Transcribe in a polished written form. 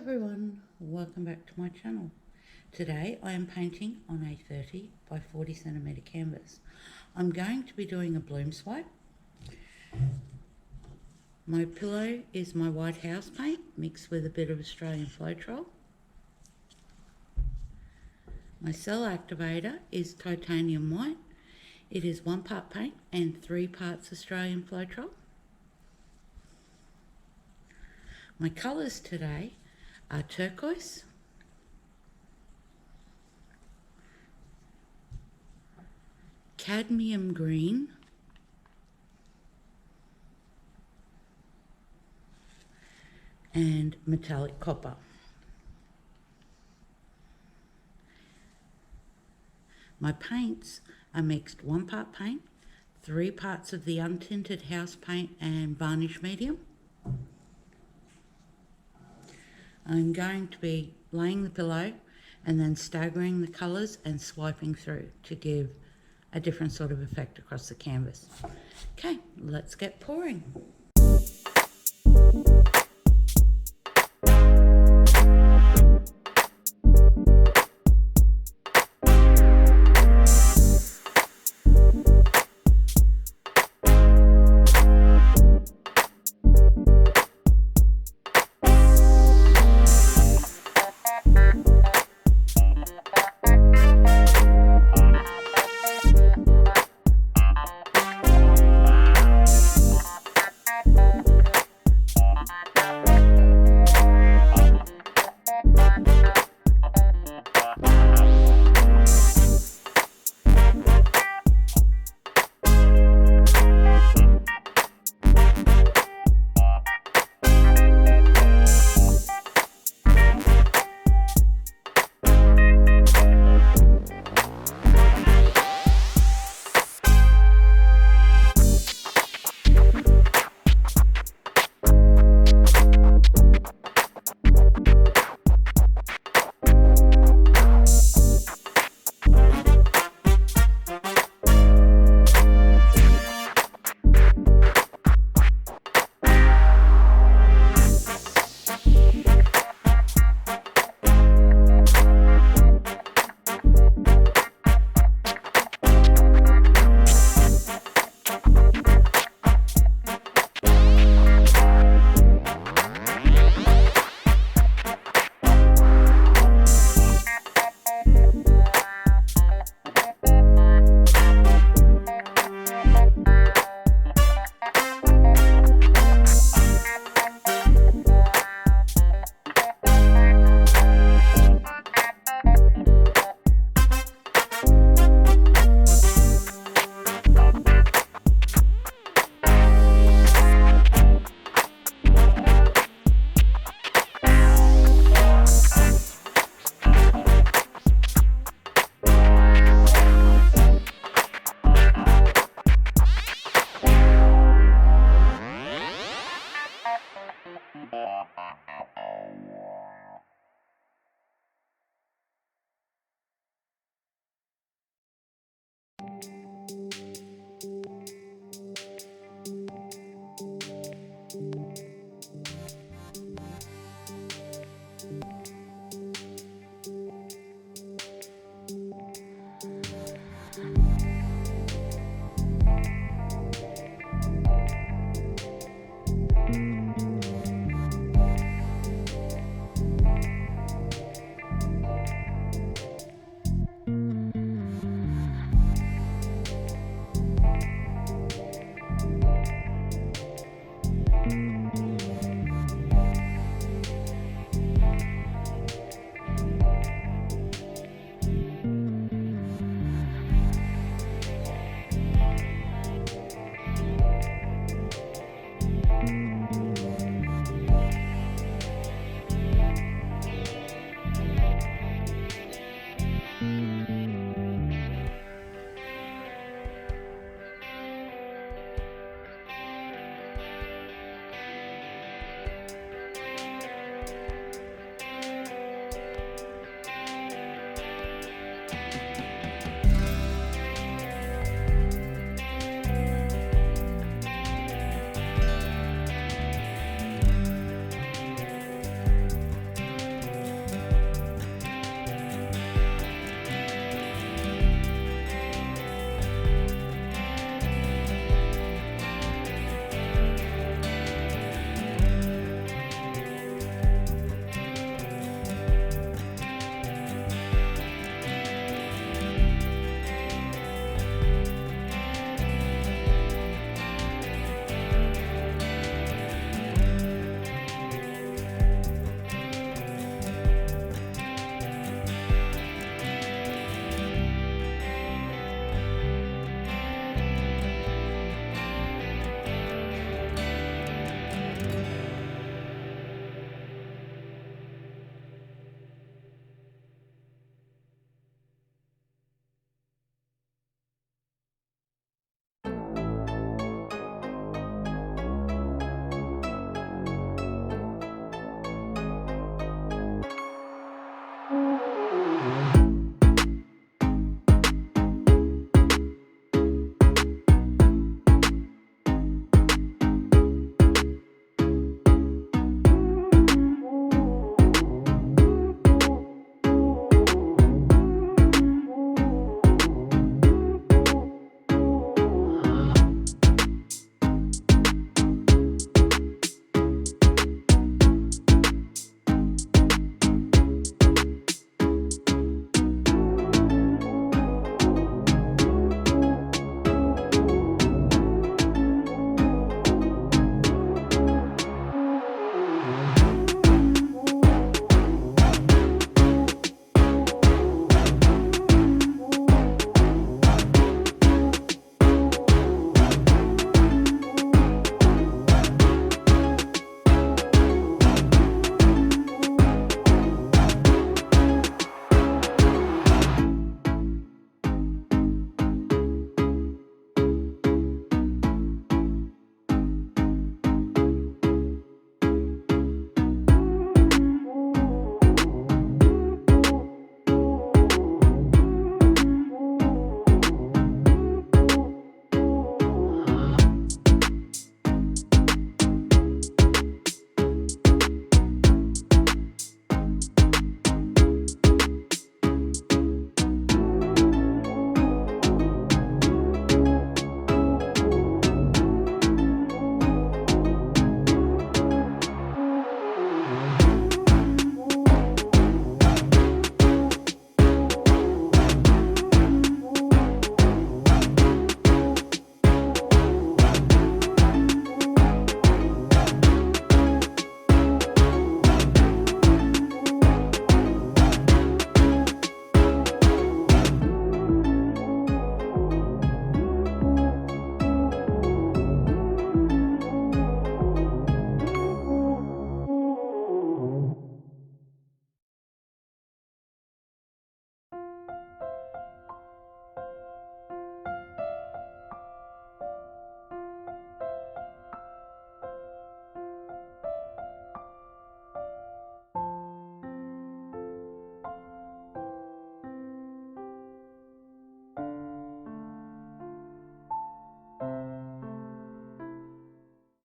everyone, welcome back to my channel. Today I am painting on a 30 by 40 centimeter canvas. I'm going to be doing a bloom swipe. My pillow is my white house paint mixed with a bit of Australian Floetrol. My cell activator is titanium white. It is 1 part paint and 3 parts Australian Floetrol. My colours today are turquoise, cadmium green, and metallic copper. My paints are mixed 1 part paint, 3 parts of the untinted house paint and varnish medium. I'm going to be laying the pillow and then staggering the colours and swiping through to give a different sort of effect across the canvas. Okay, let's get pouring.